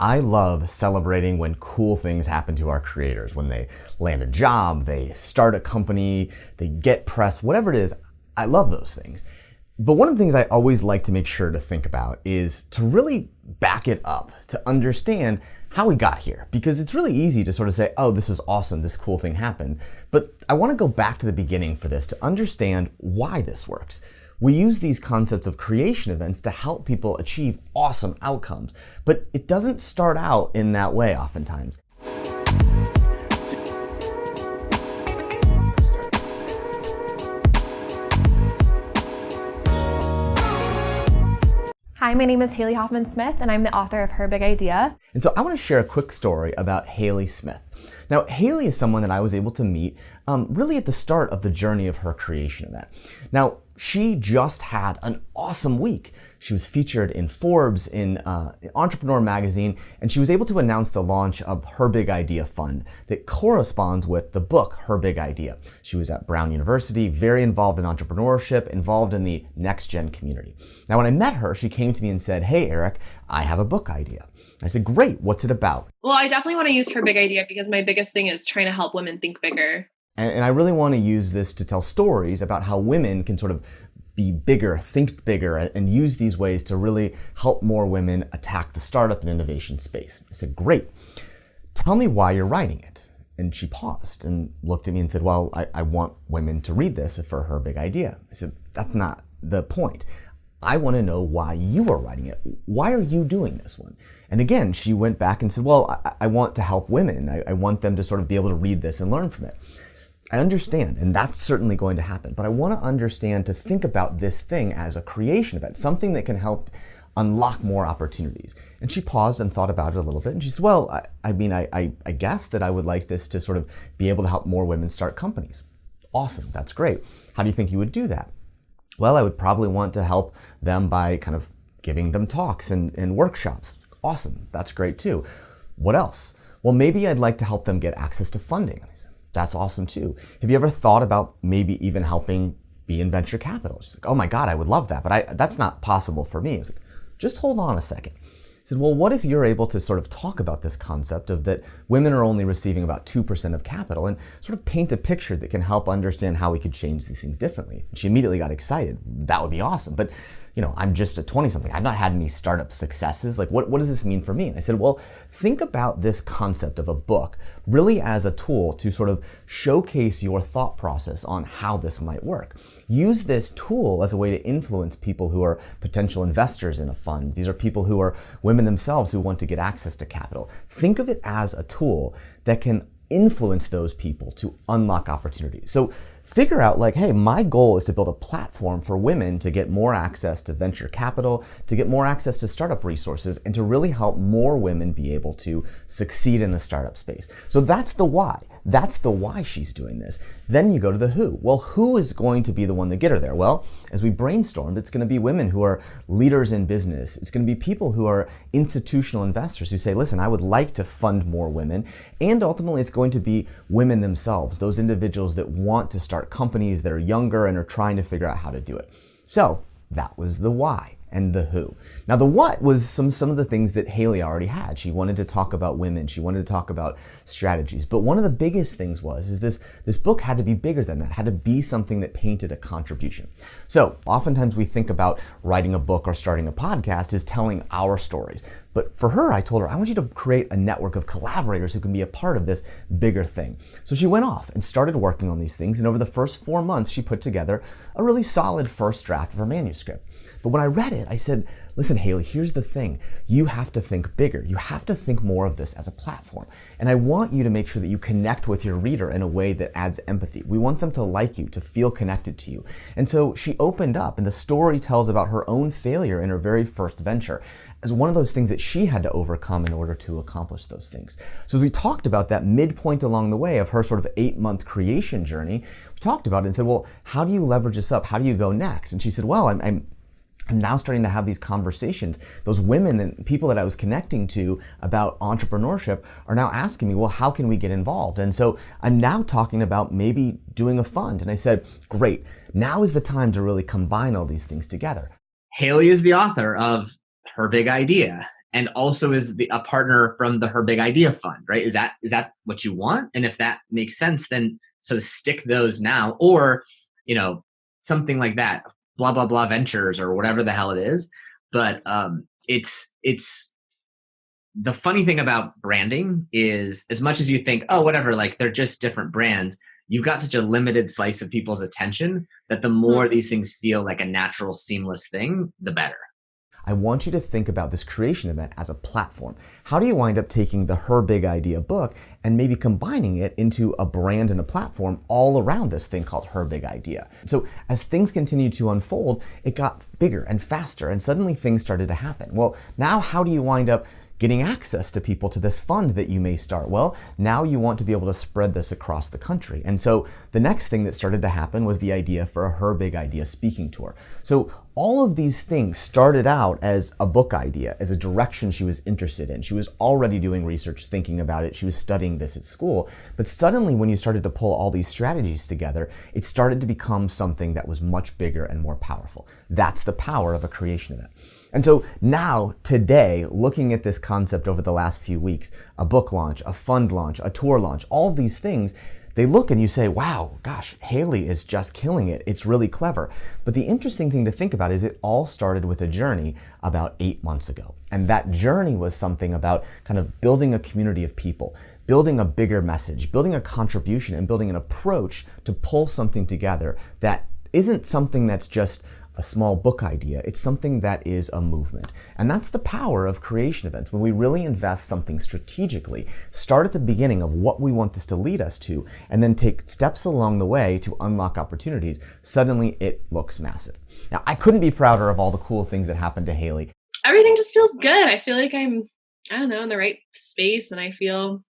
I love celebrating when cool things happen to our creators, when they land a job, they start a company, they get press, whatever it is. I love those things. But one of the things I always like to make sure to think about is to really back it up, to understand how we got here. Because it's really easy to sort of say, oh, this is awesome, this cool thing happened. But I want to go back to the beginning for this to understand why this works. We use these concepts of creation events to help people achieve awesome outcomes, but it doesn't start out in that way oftentimes. Hi, my name is Hoffman Smith, and I'm the author of Her Big Idea. And so I want to share a quick story about Haley Smith. Now, Haley is someone that I was able to meet really at the start of the journey of her creation event. Now, she just had an awesome week. She was featured in Forbes, in Entrepreneur magazine, and she was able to announce the launch of Her Big Idea Fund that corresponds with the book, Her Big Idea. She was at Brown University, very involved in entrepreneurship, involved in the next gen community. Now, when I met her, she came to me and said, hey, Eric, I have a book idea. I said, great, what's it about? Well, I definitely want to use Her Big Idea because my biggest thing is trying to help women think bigger. And I really want to use this to tell stories about how women can sort of be bigger, think bigger, and use these ways to really help more women attack the startup and innovation space. I said, great. Tell me why you're writing it. And she paused and looked at me and said, well, I want women to read this for Her Big Idea. I said, that's not the point. I want to know why you are writing it. Why are you doing this one? And again, she went back and said, well, I want to help women. I want them to sort of be able to read this and learn from it. I understand, and that's certainly going to happen, but I want to understand to think about this thing as a creation event, something that can help unlock more opportunities. And she paused and thought about it a little bit, and she said, well, I guess that I would like this to sort of be able to help more women start companies. Awesome, that's great. How do you think you would do that? Well, I would probably want to help them by kind of giving them talks and workshops. Awesome, that's great too. What else? Well, maybe I'd like to help them get access to funding. That's awesome too. Have you ever thought about maybe even helping be in venture capital? She's like, oh my God, I would love that, but that's not possible for me. I was like, just hold on a second. I said, well, what if you're able to sort of talk about this concept of that women are only receiving about 2% of capital and sort of paint a picture that can help understand how we could change these things differently. And she immediately got excited. That would be awesome. But I'm just a 20-something. I've not had any startup successes. Like, what does this mean for me? And I said, well, think about this concept of a book really as a tool to sort of showcase your thought process on how this might work. Use this tool as a way to influence people who are potential investors in a fund. These are people who are women themselves who want to get access to capital. Think of it as a tool that can influence those people to unlock opportunities. So figure out like, hey, my goal is to build a platform for women to get more access to venture capital, to get more access to startup resources, and to really help more women be able to succeed in the startup space. So that's the why. That's the why she's doing this. Then you go to the who. Well, who is going to be the one to get her there? Well, as we brainstormed, it's going to be women who are leaders in business. It's going to be people who are institutional investors who say, listen, I would like to fund more women. And ultimately, it's going to be women themselves, those individuals that want to start companies that are younger and are trying to figure out how to do it. So that was the why and the who. Now the what was some of the things that Haley already had. She wanted to talk about women. She wanted to talk about strategies. But one of the biggest things is this book had to be bigger than that, had to be something that painted a contribution. So oftentimes we think about writing a book or starting a podcast as telling our stories. But for her, I told her, I want you to create a network of collaborators who can be a part of this bigger thing. So she went off and started working on these things. And over the first 4 months, she put together a really solid first draft of her manuscript. But when I read it, I said, listen, Haley, here's the thing. You have to think bigger. You have to think more of this as a platform. And I want you to make sure that you connect with your reader in a way that adds empathy. We want them to like you, to feel connected to you. And so she opened up, and the story tells about her own failure in her very first venture as one of those things that she had to overcome in order to accomplish those things. So as we talked about that midpoint along the way of her sort of 8-month creation journey, we talked about it and said, well, how do you leverage this up? How do you go next? And she said, well, I'm now starting to have these conversations. Those women and people that I was connecting to about entrepreneurship are now asking me, well, how can we get involved? And so I'm now talking about maybe doing a fund. And I said, great, now is the time to really combine all these things together. Haley is the author of Her Big Idea. and also is a partner from the Her Big Idea Fund, right? Is that what you want? And if that makes sense, then sort of stick those now, or something like that, blah blah blah ventures or whatever the hell it is. But it's the funny thing about branding is, as much as you think, oh, whatever, like they're just different brands, you've got such a limited slice of people's attention that the more these things feel like a natural, seamless thing, the better. I want you to think about this creation event as a platform. How do you wind up taking the Her Big Idea book and maybe combining it into a brand and a platform all around this thing called Her Big Idea? So as things continued to unfold, it got bigger and faster, and suddenly things started to happen. Well, now how do you wind up getting access to people to this fund that you may start? Well, now you want to be able to spread this across the country. And so the next thing that started to happen was the idea for a Her Big Idea speaking tour. So all of these things started out as a book idea, as a direction she was interested in. She was already doing research, thinking about it. She was studying this at school. But suddenly when you started to pull all these strategies together, it started to become something that was much bigger and more powerful. That's the power of a creation event. And so now, today, looking at this concept over the last few weeks, a book launch, a fund launch, a tour launch, all of these things, they look and you say, wow, gosh, Haley is just killing it. It's really clever. But the interesting thing to think about is it all started with a journey about 8 months ago. And that journey was something about kind of building a community of people, building a bigger message, building a contribution, and building an approach to pull something together that isn't something that's just a small book idea. It's something that is a movement. And that's the power of creation events. When we really invest something strategically, start at the beginning of what we want this to lead us to, and then take steps along the way to unlock opportunities, suddenly it looks massive. Now, I couldn't be prouder of all the cool things that happened to Haley. Everything just feels good. I feel like I'm, I don't know, in the right space, and I feel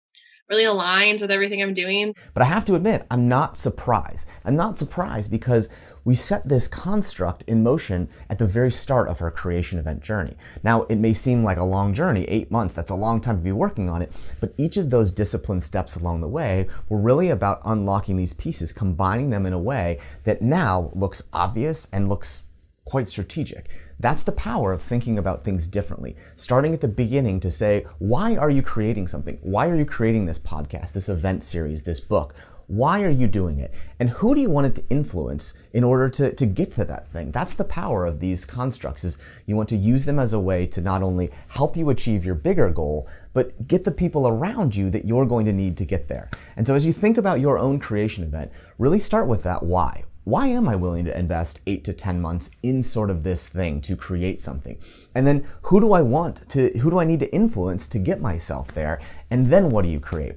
really aligned with everything I'm doing. But I have to admit, I'm not surprised. I'm not surprised because we set this construct in motion at the very start of her creation event journey. Now, it may seem like a long journey, 8 months, that's a long time to be working on it, but each of those disciplined steps along the way were really about unlocking these pieces, combining them in a way that now looks obvious and looks quite strategic. That's the power of thinking about things differently. Starting at the beginning to say, why are you creating something? Why are you creating this podcast, this event series, this book? Why are you doing it? And who do you want it to influence in order to get to that thing? That's the power of these constructs, is you want to use them as a way to not only help you achieve your bigger goal, but get the people around you that you're going to need to get there. And so as you think about your own creation event, really start with that why. Why am I willing to invest 8 to 10 months in sort of this thing to create something? And then who do I need to influence to get myself there? And then what do you create?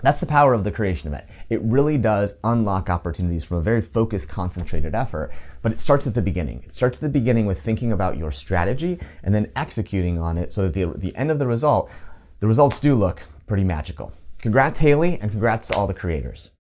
That's the power of the creation event. It really does unlock opportunities from a very focused, concentrated effort, but it starts at the beginning. It starts at the beginning with thinking about your strategy and then executing on it so that the end of the results do look pretty magical. Congrats, Haley, and congrats to all the creators.